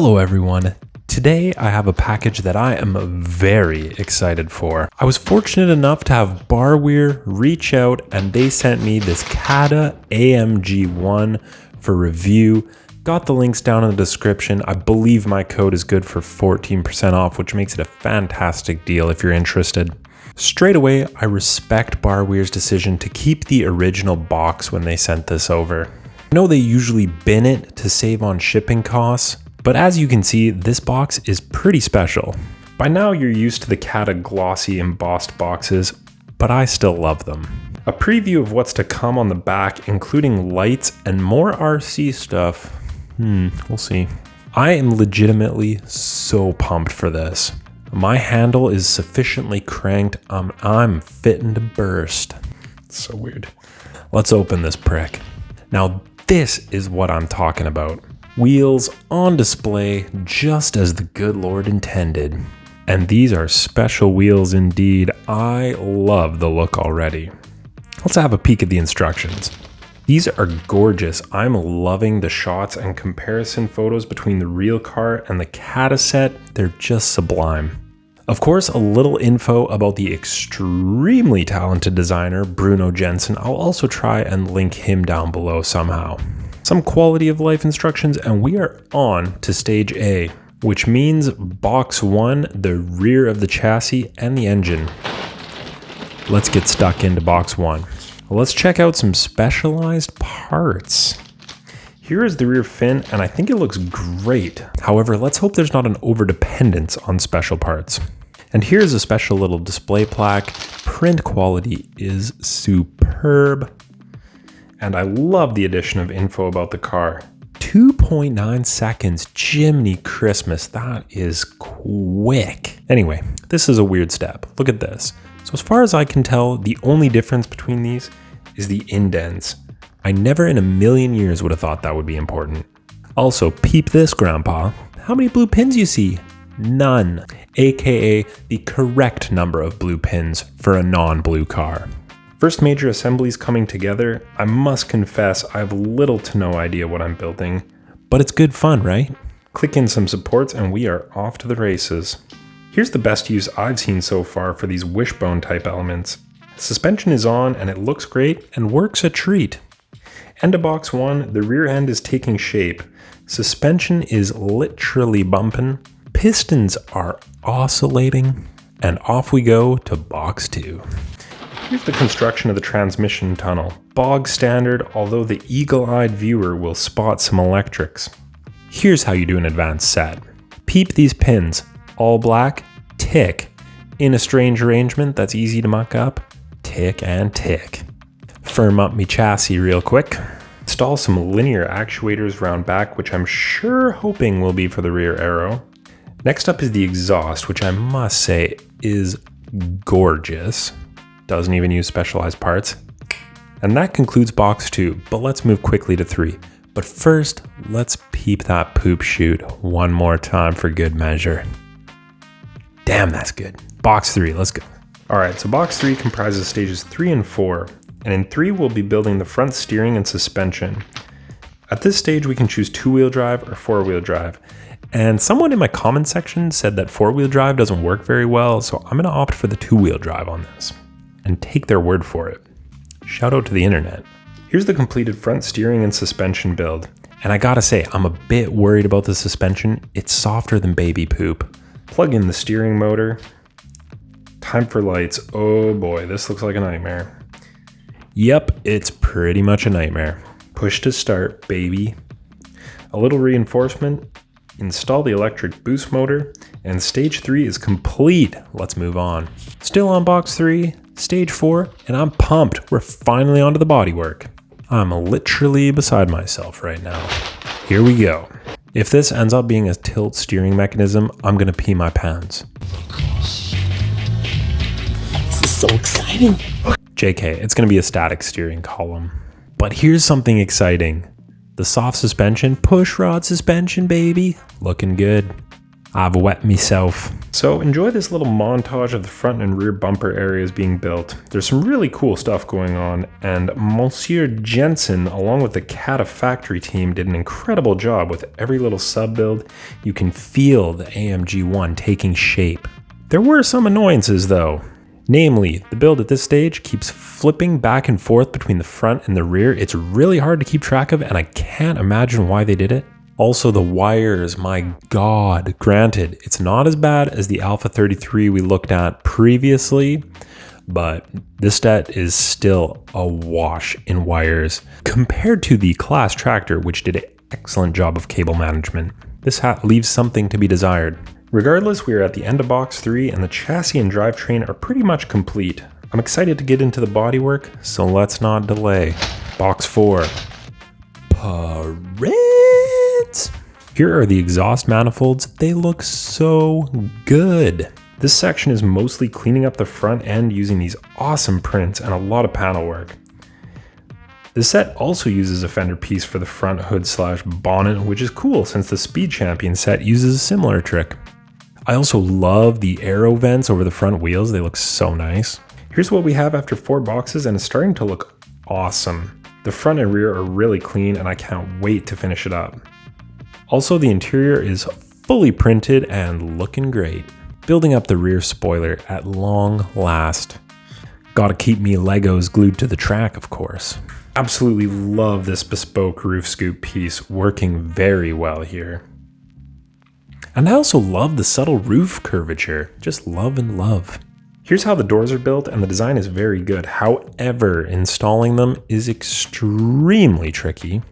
Hello everyone. Today I have a package that I am very excited for. I was fortunate enough to have Barweer reach out and they sent me this CaDA AMG One for review. Got the links down in the description. I believe my code is good for 14% off, which makes it a fantastic deal if you're interested. Straight away, I respect Barweer's decision to keep the original box when they sent this over. I know they usually bin it to save on shipping costs, but as you can see, this box is pretty special. By now you're used to the CaDA glossy embossed boxes, but I still love them. A preview of what's to come on the back, including lights and more RC stuff. We'll see. I am legitimately so pumped for this. My handle is sufficiently cranked, I'm fitting to burst. It's so weird. Let's open this prick. Now this is what I'm talking about. Wheels on display just as the good Lord intended. And these are special wheels indeed. I love the look already. Let's have a peek at the instructions. These are gorgeous. I'm loving the shots and comparison photos between the real car and the CaDA set. They're just sublime. Of course, a little info about the extremely talented designer, Bruno Jensen. I'll also try and link him down below somehow. Some quality of life instructions, and we are on to stage A, which means box 1, the rear of the chassis and the engine. Let's get stuck into box 1. Let's check out some specialized parts. Here is the rear fin, and I think it looks great. However, let's hope there's not an overdependence on special parts. And here's a special little display plaque. Print quality is superb. And I love the addition of info about the car. 2.9 seconds, Jiminy Christmas, that is quick. Anyway, this is a weird step. Look at this. So as far as I can tell, the only difference between these is the indents. I never in a million years would have thought that would be important. Also, peep this, Grandpa. How many blue pins you see? None. AKA the correct number of blue pins for a non-blue car. First major assemblies coming together. I must confess, I have little to no idea what I'm building, but it's good fun, right? Click in some supports and we are off to the races. Here's the best use I've seen so far for these wishbone type elements. Suspension is on and it looks great and works a treat. End of box 1, the rear end is taking shape. Suspension is literally bumping. Pistons are oscillating. And off we go to box 2. Here's the construction of the transmission tunnel. Bog standard, although the eagle-eyed viewer will spot some electrics. Here's how you do an advanced set. Peep these pins. All black, tick. In a strange arrangement that's easy to muck up, tick and tick. Firm up me chassis real quick. Install some linear actuators round back, which I'm sure hoping will be for the rear aero. Next up is the exhaust, which I must say is gorgeous. Doesn't even use specialized parts. And that concludes box 2, but let's move quickly to 3. But first, let's peep that poop chute one more time for good measure. Damn, that's good. Box 3, let's go. All right, so box 3 comprises stages 3 and 4. And in 3, we'll be building the front steering and suspension. At this stage, we can choose 2-wheel drive or 4-wheel drive. And someone in my comment section said that 4-wheel drive doesn't work very well, so I'm gonna opt for the 2-wheel drive on this. And take their word for it. Shout out to the internet. Here's the completed front steering and suspension build. And I gotta say, I'm a bit worried about the suspension. It's softer than baby poop. Plug in the steering motor. Time for lights. Oh boy, this looks like a nightmare. Yep, it's pretty much a nightmare. Push to start, baby. A little reinforcement. Install the electric boost motor. And stage 3 is complete. Let's move on. Still on box 3. Stage 4, and I'm pumped. We're finally onto the bodywork. I'm literally beside myself right now. Here we go. If this ends up being a tilt steering mechanism, I'm gonna pee my pants. This is so exciting. JK, it's gonna be a static steering column. But here's something exciting. The soft suspension, push rod suspension, baby. Looking good. I've wet myself. So enjoy this little montage of the front and rear bumper areas being built. There's some really cool stuff going on, and Monsieur Jensen, along with the CaDA factory team, did an incredible job with every little sub build. You can feel the AMG One taking shape. There were some annoyances though. Namely, the build at this stage keeps flipping back and forth between the front and the rear. It's really hard to keep track of, and I can't imagine why they did it. Also, the wires, my God. Granted, it's not as bad as the Alpha 33 we looked at previously, but this set is still a wash in wires compared to the Class Tractor, which did an excellent job of cable management. This hat leaves something to be desired. Regardless, we are at the end of box 3 and the chassis and drivetrain are pretty much complete. I'm excited to get into the bodywork, so let's not delay. Box 4. Parades! Here are the exhaust manifolds. They look so good. This section is mostly cleaning up the front end using these awesome prints and a lot of panel work. The set also uses a fender piece for the front hood / bonnet, which is cool since the Speed Champion set uses a similar trick. I also love the aero vents over the front wheels. They look so nice. Here's what we have after 4 boxes, and it's starting to look awesome. The front and rear are really clean and I can't wait to finish it up. Also, the interior is fully printed and looking great. Building up the rear spoiler at long last. Gotta keep me Legos glued to the track, of course. Absolutely love this bespoke roof scoop piece, working very well here. And I also love the subtle roof curvature, just love and love. Here's how the doors are built, and the design is very good. However, installing them is extremely tricky.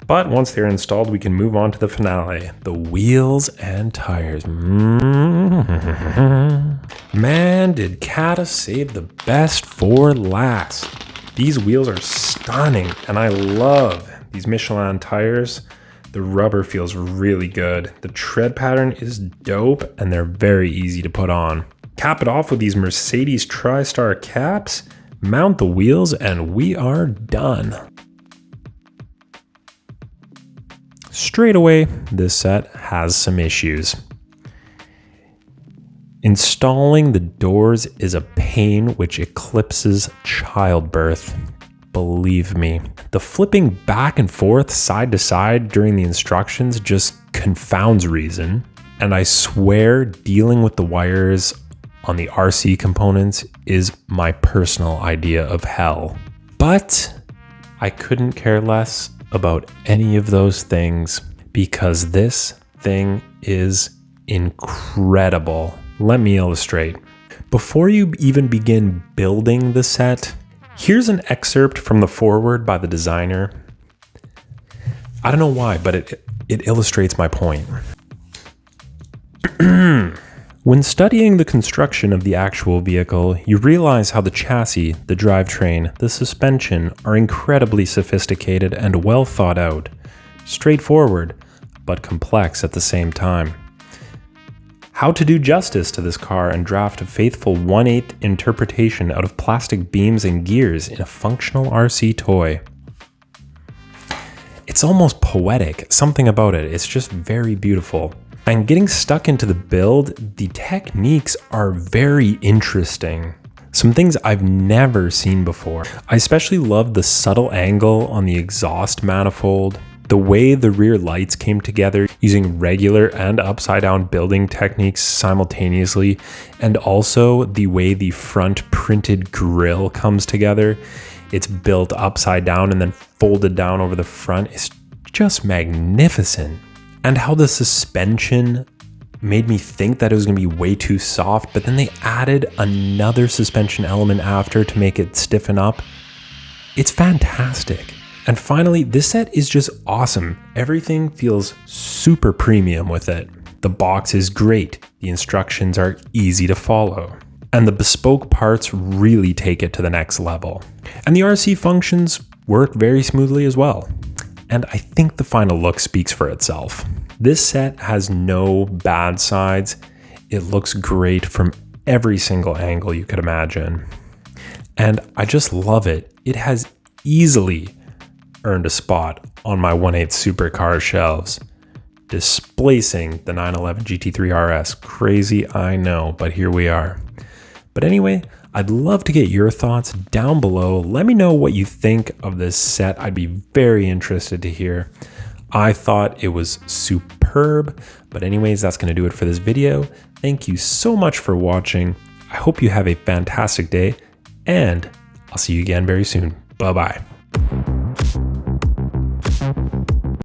But once they're installed, we can move on to the finale, the wheels and tires. Man, did CaDA save the best for last. These wheels are stunning, and I love these Michelin tires. The rubber feels really good. The tread pattern is dope, and they're very easy to put on. Cap it off with these Mercedes TriStar caps, mount the wheels, and we are done. Straight away, this set has some issues. Installing the doors is a pain which eclipses childbirth. Believe me. The flipping back and forth, side to side during the instructions just confounds reason. And I swear dealing with the wires on the RC components is my personal idea of hell. But I couldn't care less about any of those things because this thing is incredible. Let me illustrate. Before you even begin building the set, here's an excerpt from the foreword by the designer. I don't know why, but it illustrates my point. When studying the construction of the actual vehicle, you realize how the chassis, the drivetrain, the suspension are incredibly sophisticated and well thought out, straightforward, but complex at the same time. How to do justice to this car and draft a faithful 1/8 interpretation out of plastic beams and gears in a functional RC toy. It's almost poetic, something about it, it's just very beautiful. And getting stuck into the build, the techniques are very interesting. Some things I've never seen before. I especially love the subtle angle on the exhaust manifold, the way the rear lights came together using regular and upside down building techniques simultaneously, and also the way the front printed grille comes together. It's built upside down and then folded down over the front. It's just magnificent. And how the suspension made me think that it was going to be way too soft, but then they added another suspension element after to make it stiffen up. It's fantastic. And finally, this set is just awesome. Everything feels super premium with it. The box is great. The instructions are easy to follow. And the bespoke parts really take it to the next level. And the RC functions work very smoothly as well. And I think the final look speaks for itself. This set has no bad sides. It looks great from every single angle you could imagine. And I just love it. It has easily earned a spot on my 1/8 supercar shelves. displacing the 911 GT3 RS. Crazy, I know, but here we are. But anyway, I'd love to get your thoughts down below. Let me know what you think of this set. I'd be very interested to hear. I thought it was superb. But anyways, that's going to do it for this video. Thank you so much for watching. I hope you have a fantastic day, and I'll see you again very soon. Bye-bye.